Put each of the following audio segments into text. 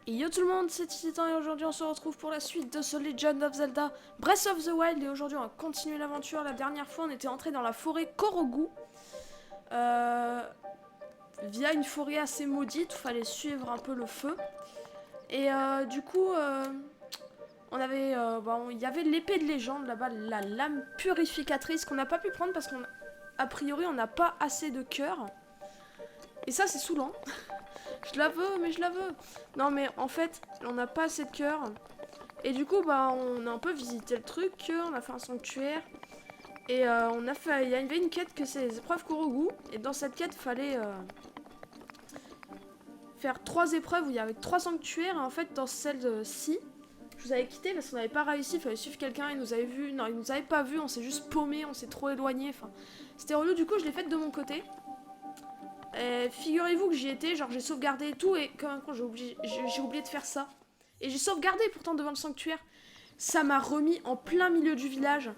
Et yo tout le monde, c'est Titan et aujourd'hui on se retrouve pour la suite de ce Legend of Zelda Breath of the Wild. Et aujourd'hui on va continuer l'aventure. La dernière fois on était entré dans la forêt Korogu, via une forêt assez maudite où il fallait suivre un peu le feu. Et du coup il y avait l'épée de légende là-bas, la lame purificatrice qu'on n'a pas pu prendre parce qu'a priori on n'a pas assez de cœur. Et ça c'est saoulant. Je la veux, mais je la veux. Non, mais en fait, on n'a pas assez de cœur. Et du coup, bah, on a un peu visité le truc. On a fait un sanctuaire. Et il y avait une quête que c'est les épreuves Korogu. Et dans cette quête, il fallait faire 3 épreuves où il y avait 3 sanctuaires. Et en fait, dans celle-ci, je vous avais quitté parce qu'on n'avait pas réussi. Il fallait suivre quelqu'un. Il nous avait vu. Non, il nous avait pas vu. On s'est juste paumé. On s'est trop éloigné. Enfin, c'était relou. Du coup, je l'ai faite de mon côté. Figurez-vous que j'y étais, genre j'ai sauvegardé et tout, et comme un con, j'ai oublié de faire ça. Et j'ai sauvegardé pourtant devant le sanctuaire. Ça m'a remis en plein milieu du village,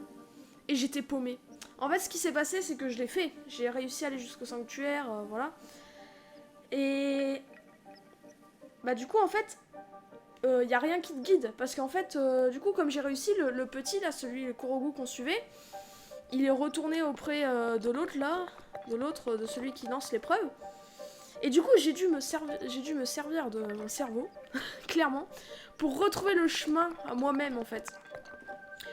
et j'étais paumée. En fait, ce qui s'est passé, c'est que je l'ai fait. J'ai réussi à aller jusqu'au sanctuaire, voilà. Et... Bah du coup, en fait, y a rien qui te guide. Parce qu'en fait, du coup, comme j'ai réussi, le petit, là, le Korogu qu'on suivait, il est retourné auprès de l'autre, là. De celui qui lance l'épreuve. Et du coup, j'ai dû me servir de mon cerveau, clairement, pour retrouver le chemin à moi-même, en fait.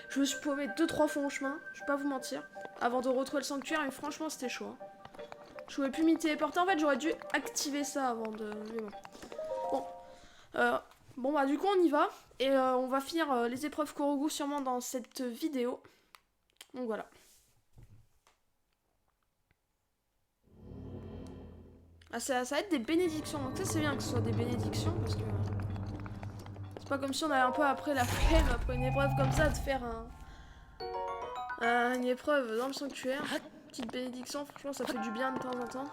Je me suis paumée 2-3 fois en chemin, je vais pas vous mentir, avant de retrouver le sanctuaire, et franchement, c'était chaud. Hein. Je pouvais plus m'y téléporter, en fait, j'aurais dû activer ça avant de... Mais bon. Bon. Bon, bah, du coup, on y va, et on va finir les épreuves Korogu sûrement dans cette vidéo. Donc, voilà. Ah, ça va être des bénédictions, donc ça, c'est bien que ce soit des bénédictions, parce que... C'est pas comme si on avait un peu après la flemme, après une épreuve comme ça, de faire une épreuve dans le sanctuaire. Petite bénédiction, franchement, ça fait du bien de temps en temps.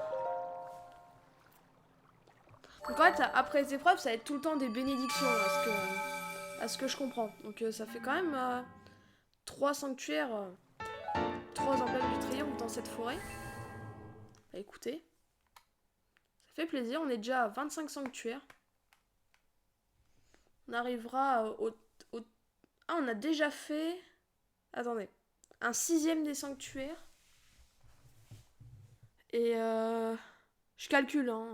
Donc en fait, après les épreuves, ça va être tout le temps des bénédictions, à ce que je comprends. Donc ça fait quand même 3 sanctuaires, 3 emblèmes du triomphe dans cette forêt. Bah écoutez, ça fait plaisir, on est déjà à 25 sanctuaires. On arrivera Ah, on a déjà fait... Attendez. Un 6ème des sanctuaires. Et je calcule, hein.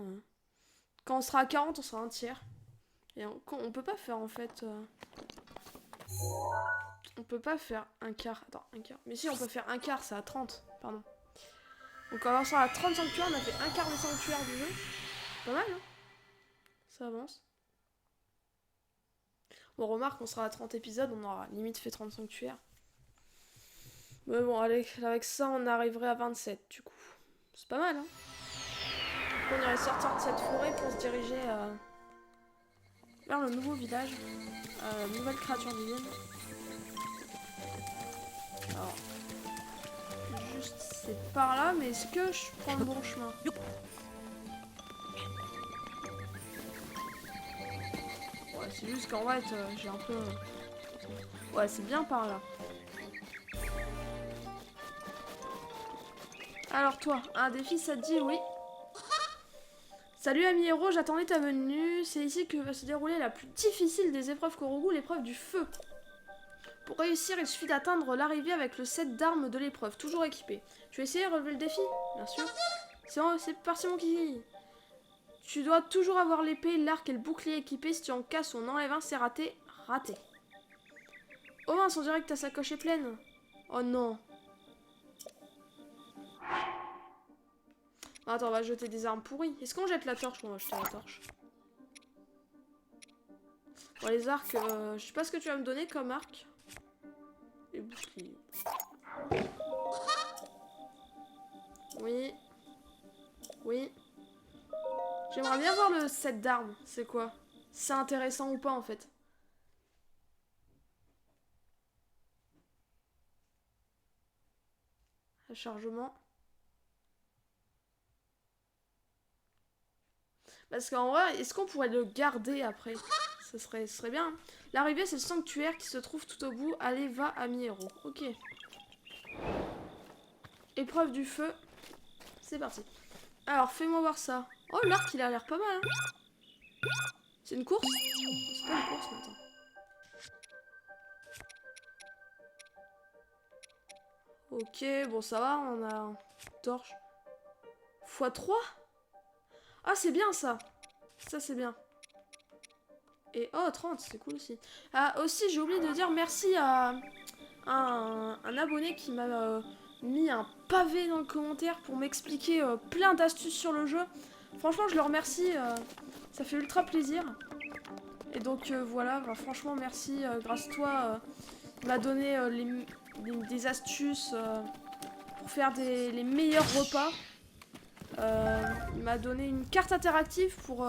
Quand on sera à 40, on sera un tiers. Et on peut pas faire en fait... On peut pas faire un quart. Attends, un quart. Mais si, on peut faire un quart, c'est à 30. Pardon. Donc quand on sera à 30 sanctuaires, on a fait un quart des sanctuaires du jeu. Pas mal, hein. Ça avance. On remarque qu'on sera à 30 épisodes, on aura limite fait 30 sanctuaires. Mais bon, avec ça, on arriverait à 27 du coup. C'est pas mal, hein. Donc on irait sortir de cette forêt pour se diriger vers le nouveau village. Nouvelle créature divine. Alors, juste c'est par là, mais est-ce que je prends le bon chemin? Ouais, c'est juste qu'en fait, j'ai un peu... Ouais, c'est bien par là. Alors toi, un défi, ça te dit oui? Salut ami héros, j'attendais ta venue. C'est ici que va se dérouler la plus difficile des épreuves Korogu, l'épreuve du feu. Pour réussir, il suffit d'atteindre l'arrivée avec le set d'armes de l'épreuve, toujours équipé. Tu veux essayer de relever le défi? Bien sûr. C'est parti mon kiki. Tu dois toujours avoir l'épée, l'arc et le bouclier équipés. Si tu en casses ou en enlèves un, c'est raté. Raté. Oh mince, on dirait que ta sacoche est pleine. Oh non. Attends, on va jeter des armes pourries. Est-ce qu'on jette la torche? On va jeter la torche. Bon, les arcs, je sais pas ce que tu vas me donner comme arc. Et bouclier. Oui. Oui. J'aimerais bien voir le set d'armes. C'est quoi? C'est intéressant ou pas en fait. Le chargement. Parce qu'en vrai, est-ce qu'on pourrait le garder après? Ce serait bien. L'arrivée, c'est le sanctuaire qui se trouve tout au bout. Allez, va, ami héros. Ok. Épreuve du feu. C'est parti. Alors, fais-moi voir ça. Oh, l'arc, il a l'air pas mal. Hein. une course? C'est pas une course, mais attends. Ok, bon ça va, on a une torche. x3? Ah c'est bien ça. Ça c'est bien. Et oh 30, c'est cool aussi. Ah aussi j'ai oublié de dire merci à un abonné qui m'a mis un pavé dans le commentaire pour m'expliquer plein d'astuces sur le jeu. Franchement je le remercie, ça fait ultra plaisir. Et donc voilà, bah, franchement merci, grâce à toi, il m'a donné des astuces pour faire les meilleurs repas. Il m'a donné une carte interactive pour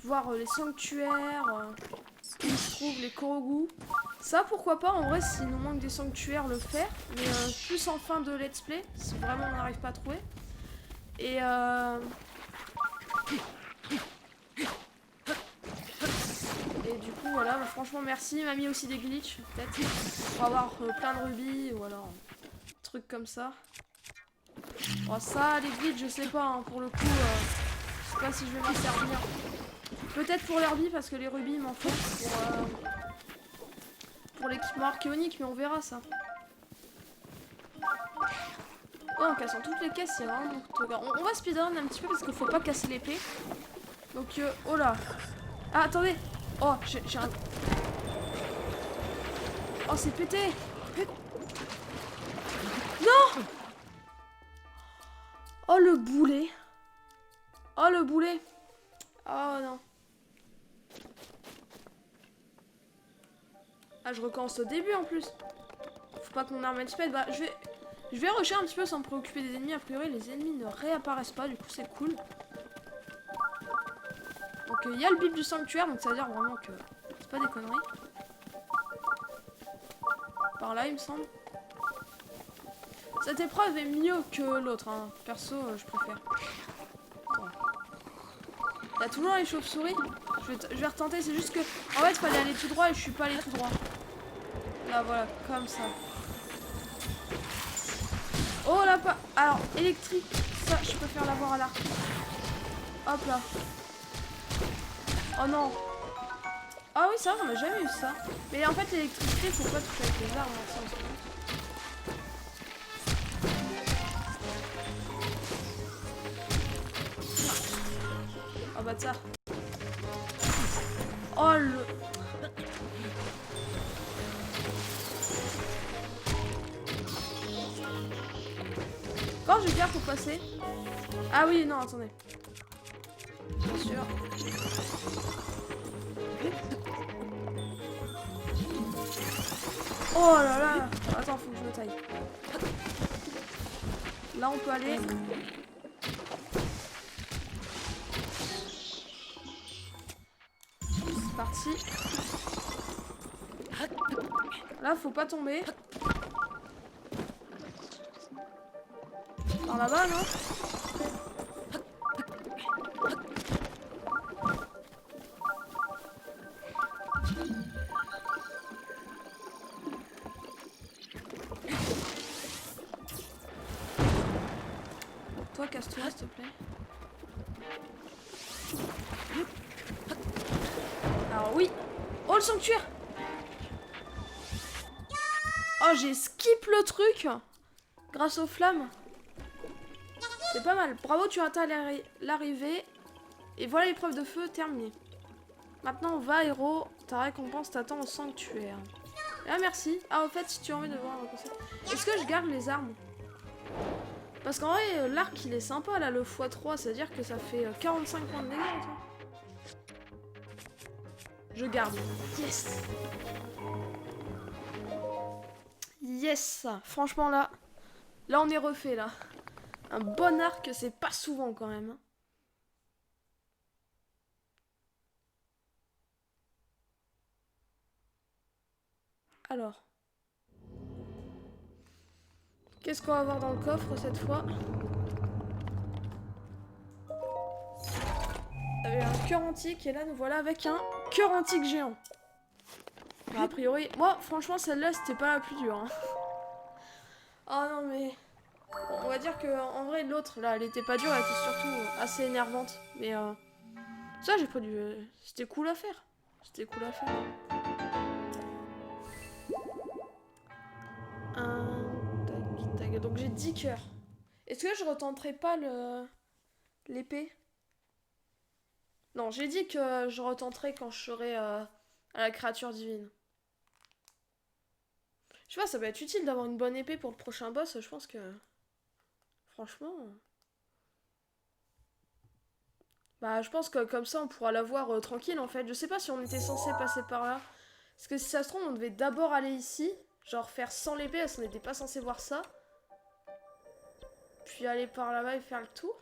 voir les sanctuaires, où se trouvent les Korogu. Ça pourquoi pas, en vrai s'il nous manque des sanctuaires le faire, mais plus en fin de let's play, si vraiment on n'arrive pas à trouver. Et du coup voilà, bah, franchement merci, il m'a mis aussi des glitches peut-être, pour avoir plein de rubis ou alors trucs comme ça. Bon ça, les glitches je sais pas, hein, pour le coup, je sais pas si je vais m'en servir. Peut-être pour les rubis parce que les rubis m'en faut pour l'équipement archéonique, mais on verra ça. Oh, en cassant toutes les caisses, il y a vraiment beaucoup de... On va speedrun un petit peu parce qu'il faut pas casser l'épée. Donc, oh là. Ah, attendez. Oh, j'ai un... Oh, c'est pété. Non. Oh, le boulet. Oh, le boulet. Oh, non. Ah, je recommence au début, en plus. Faut pas qu'on arme speed. Bah, je vais rusher un petit peu sans me préoccuper des ennemis. A priori, les ennemis ne réapparaissent pas. Du coup, c'est cool. Donc, il y a le bip du sanctuaire. Donc, ça veut dire vraiment que c'est pas des conneries. Par là, il me semble. Cette épreuve est mieux que l'autre. Hein. Perso, je préfère. Il y a toujours les chauves-souris. Je vais retenter. C'est juste que, en fait, il fallait aller tout droit et je suis pas allé tout droit. Là, voilà. Comme ça. Oh là, pas. Alors, électrique, ça, je préfère l'avoir à l'arc. Hop là. Oh non. Ah oui, ça, on a jamais eu ça. Mais en fait, l'électricité, faut pas toucher avec les armes. Ça, on se rend compte. Oh bah ça. Oh le. Quand je vais faire pour passer. Ah oui, non, attendez. Bien sûr. Oh là là. Attends, faut que je me taille. Là, on peut aller. C'est parti. Là, faut pas tomber. Par là-bas, non? Toi, casse-toi, s'il te plaît. Alors oui. Oh, le sanctuaire. Oh, j'ai skip le truc grâce aux flammes. C'est pas mal. Bravo, tu as atteint l'arrivée. Et voilà l'épreuve de feu terminée. Maintenant, va, héros. Ta récompense t'attend au sanctuaire. Ah, merci. Ah, au fait, si tu as envie de voir un concept. Est-ce que je garde les armes? Parce qu'en vrai, l'arc, il est sympa, là, le x3. C'est-à-dire que ça fait 45 points de dégâts, toi. Je garde. Yes. Yes. Franchement, là, on est refait, là. Un bon arc, c'est pas souvent, quand même. Alors. Qu'est-ce qu'on va avoir dans le coffre, cette fois? Il y avait un cœur antique, et là, nous voilà avec un cœur antique géant. Bah, a priori, moi, franchement, celle-là, c'était pas la plus dure. Hein. Oh non, mais... On va dire que en vrai, l'autre, là, elle était pas dure, elle était surtout assez énervante. Mais Ça, j'ai pris du... C'était cool à faire. C'était cool à faire. Tac, tac. Donc j'ai 10 cœurs. Est-ce que je retenterai pas l'épée? Non, j'ai dit que je retenterai quand je serai à la créature divine. Je sais pas, ça va être utile d'avoir une bonne épée pour le prochain boss. Je pense que... Franchement... Bah, je pense que comme ça, on pourra la voir tranquille, en fait. Je sais pas si on était censé passer par là. Parce que si ça se trouve, on devait d'abord aller ici. Genre faire sans l'épée, parce qu'on n'était pas censé voir ça. Puis aller par là-bas et faire le tour.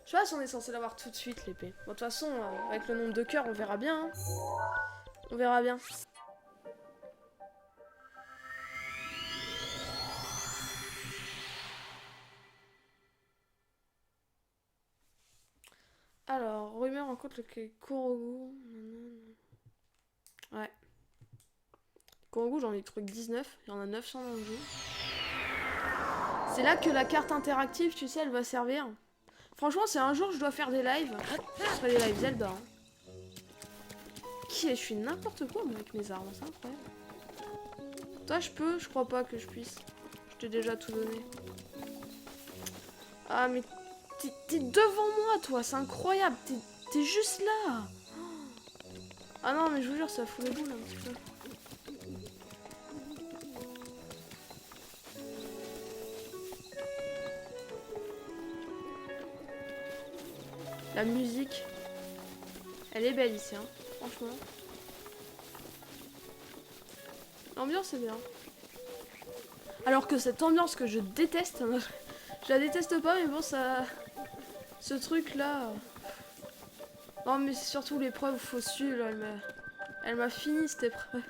Je sais pas si on est censé l'avoir tout de suite, l'épée. Bon, de toute façon, avec le nombre de cœurs, on verra bien. Hein. On verra bien. Alors, rumeur rencontre le Korogu. Ouais. Korogu, j'en ai trouvé que 19. Il y en a 900 dans le jeu. C'est là que la carte interactive, tu sais, elle va servir. Franchement, si un jour je dois faire des lives, ce serait des lives Zelda. Hein. Je suis n'importe quoi moi, avec mes armes, c'est incroyable. Toi, je crois pas que je puisse. Je t'ai déjà tout donné. Ah, mais t'es devant moi, toi, c'est incroyable. T'es juste là. Ah non, mais je vous jure, ça fout les boules un petit peu. La musique, elle est belle ici, hein, franchement. L'ambiance est bien. Alors que cette ambiance que je déteste, je la déteste pas, mais bon, ça... Ce truc-là... Non, mais c'est surtout l'épreuve faut suivre, elle m'a fini cette épreuve.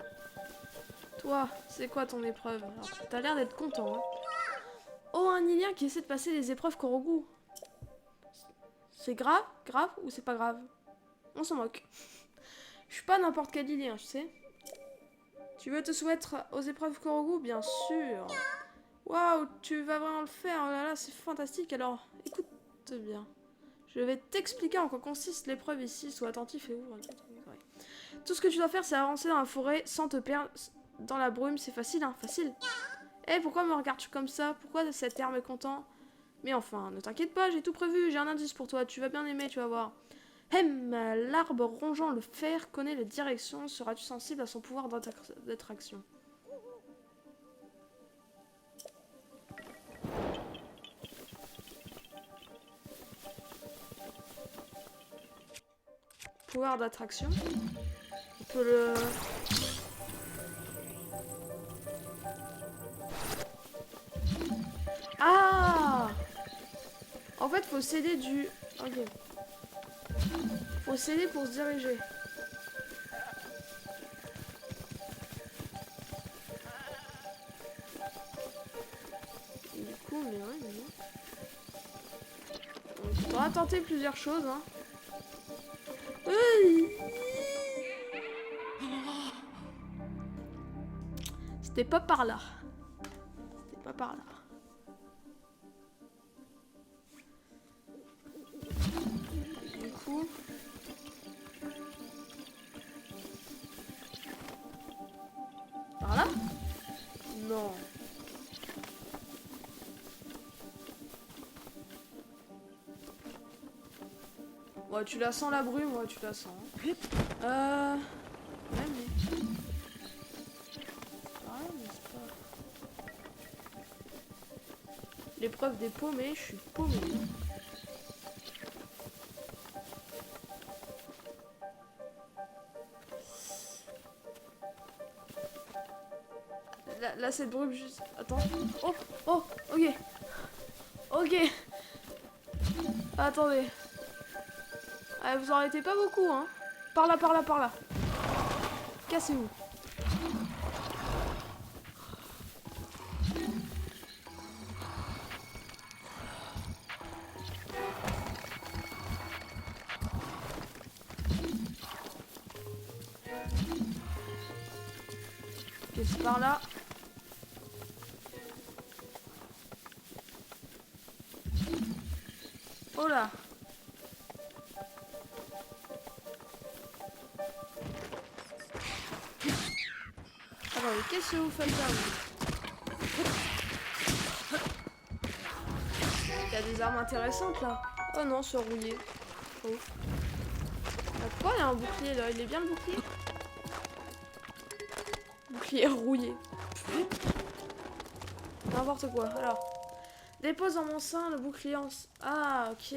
Toi, c'est quoi ton épreuve? T'as l'air d'être content, hein. Oh, un Ilien qui essaie de passer les épreuves Korogu. C'est grave? Grave ou c'est pas grave? On s'en moque. Je suis pas n'importe quel Ilien, tu sais. Tu veux te soumettre aux épreuves Korogu? Bien sûr. Waouh, tu vas vraiment le faire. Oh là là, c'est fantastique. Alors, écoute bien. Je vais t'expliquer en quoi consiste l'épreuve ici. Sois attentif et ouvre. Tout ce que tu dois faire, c'est avancer dans la forêt sans te perdre dans la brume. C'est facile, hein? Facile. Eh, pourquoi me regardes-tu comme ça? Pourquoi cet air mécontent? Mais enfin, ne t'inquiète pas, j'ai tout prévu. J'ai un indice pour toi. Tu vas bien aimer, tu vas voir. L'arbre rongeant le fer connaît la direction. Seras-tu sensible à son pouvoir d'attraction? Pouvoir d'attraction. On peut le... Ah! En fait, faut céder du... Ok. Faut céder pour se diriger. Et du coup, mais ouais, mais non. On pourra tenter plusieurs choses, hein. C'était pas par là. C'était pas par là. Du coup... Par là? Non. Ouais, tu la sens la brume, ouais, tu la sens. Ouais, mais... L'épreuve des paumés, je suis paumé. Là cette brume juste... Attends. Oh, oh, ok. Ok. Attendez. Ah, vous en été pas beaucoup, hein. Par là, par là, par là. Cassez-vous. Ok, c'est par là. Oh là. Mais qu'est-ce que vous faites là, vous? Il y a des armes intéressantes là. Oh non, c'est rouillé. Oh. Pourquoi il y a un bouclier là? Il est bien le bouclier? Bouclier rouillé. N'importe quoi. Alors, dépose dans mon sein le bouclier en... Ah, ok.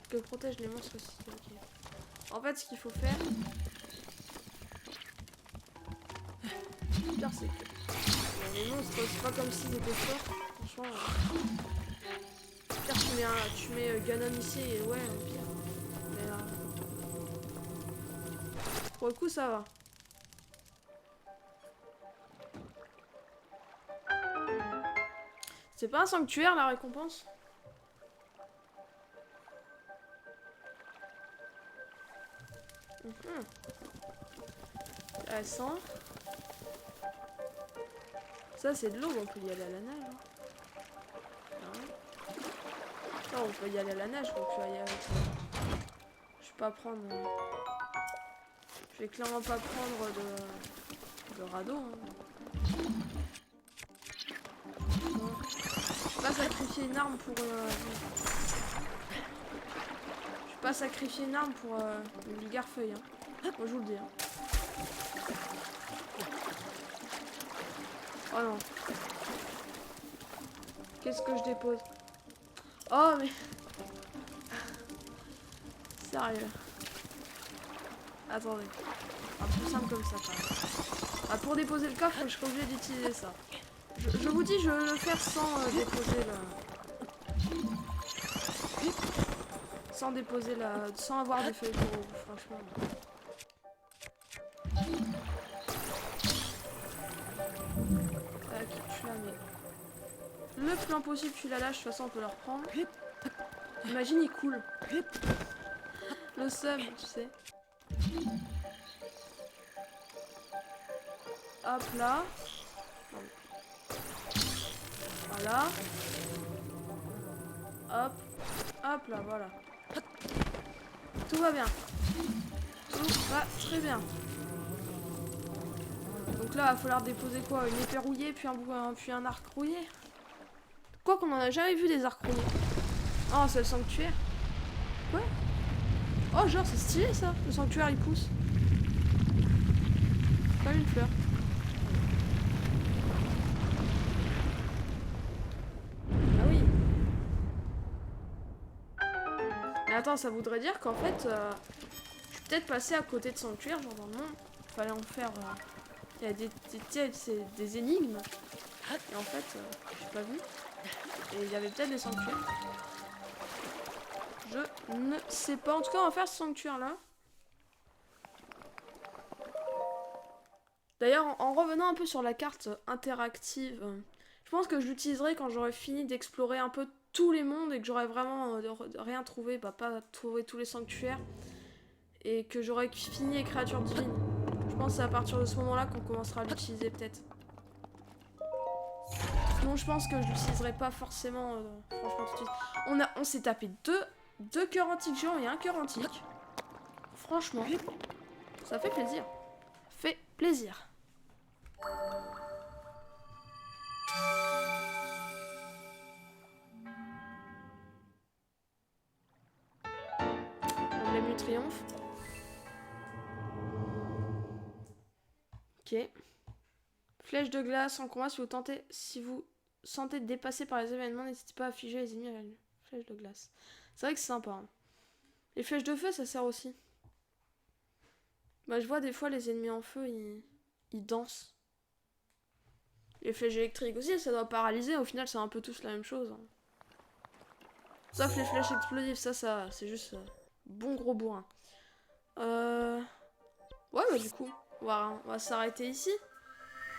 Que protège les monstres aussi. Ok. En fait, ce qu'il faut faire... Le pire, c'est que... Bon, les monstres, c'est pas comme s'ils étaient forts. Franchement... Pire, tu mets Ganon ici et ouais, au pire. Mais là... Pour le coup, ça va. C'est pas un sanctuaire, la récompense? Intéressant. Ça, c'est de l'eau, on peut y aller à la nage. Hein. Non, on peut y aller à la nage, donc je vais y aller avec ça. Je vais pas prendre... Je vais clairement pas prendre de radeau. Hein. Bon. Je vais pas sacrifier une arme pour... Je vais pas sacrifier une arme pour une vulgaire feuille. Hein. Moi, je vous le dis. Hein. Oh non. Qu'est-ce que je dépose? Oh mais... Sérieux. Attendez. Un plus simple comme ça quand même. Ah, pour déposer le coffre, je serai obligé d'utiliser ça. Je vous dis, je vais le faire sans déposer la... Sans déposer la... Sans avoir des feuilles pour vous, franchement. Tac, tu la mets. Le plus impossible, tu la lâches, de toute façon on peut la reprendre. Imagine, il coule. Le seum, tu sais. Hop là. Voilà. Hop. Hop là, voilà. Tout va bien. Tout va très bien. Donc là, il va falloir déposer quoi? Une épée rouillée, puis un arc rouillé. Quoi qu'on en a jamais vu des arcs rouillés. Oh, c'est le sanctuaire. Quoi? Oh, genre, c'est stylé ça. Le sanctuaire, il pousse. Comme une fleur. Ah oui. Mais attends, ça voudrait dire qu'en fait, je suis peut-être passé à côté de sanctuaire. Genre, dans le monde, fallait en faire... Il y a des énigmes. Et en fait, j'ai pas vu. Et il y avait peut-être des sanctuaires. Je ne sais pas. En tout cas, on va faire ce sanctuaire-là. D'ailleurs, en revenant un peu sur la carte interactive, je pense que je l'utiliserai quand j'aurai fini d'explorer un peu tous les mondes et que j'aurai vraiment rien trouvé, bah, pas trouvé tous les sanctuaires, et que j'aurai fini les créatures divines. Je pense que c'est à partir de ce moment-là qu'on commencera à l'utiliser peut-être. Sinon, je pense que je l'utiliserai pas forcément, franchement, tout de suite. On s'est tapé deux cœurs antiques géants et un cœur antique. Franchement, ça fait plaisir. Fait plaisir. Emblème du triomphe. Ok. Flèche de glace en combat, si vous sentez dépassé par les événements, n'hésitez pas à figer les ennemis à la flèche de glace. C'est vrai que c'est sympa. Hein. Les flèches de feu, ça sert aussi. Bah, je vois des fois les ennemis en feu, ils dansent. Les flèches électriques aussi, ça doit paralyser. Au final, c'est un peu tous la même chose. Hein. Sauf les flèches explosives, ça c'est juste bon gros bourrin. Ouais, bah du coup, on va s'arrêter ici.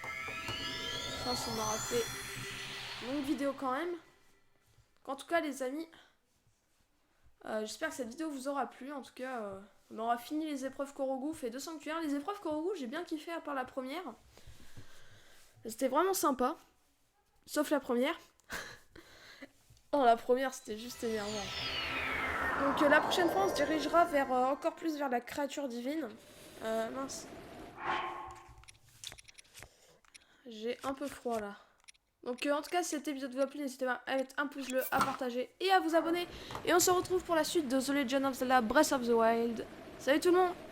Je pense qu'on aura fait une longue vidéo quand même. En tout cas, les amis, j'espère que cette vidéo vous aura plu. En tout cas, on aura fini les épreuves Korogu, fait 2 sanctuaires. Les épreuves Korogu, j'ai bien kiffé à part la première. C'était vraiment sympa. Sauf la première. Oh, la première, c'était juste énervant. Donc la prochaine fois, on se dirigera vers encore plus vers la créature divine. Mince. J'ai un peu froid là. Donc en tout cas, si cet épisode vous a plu, n'hésitez pas à mettre un pouce bleu, à partager et à vous abonner. Et on se retrouve pour la suite de The Legend of Zelda Breath of the Wild. Salut tout le monde!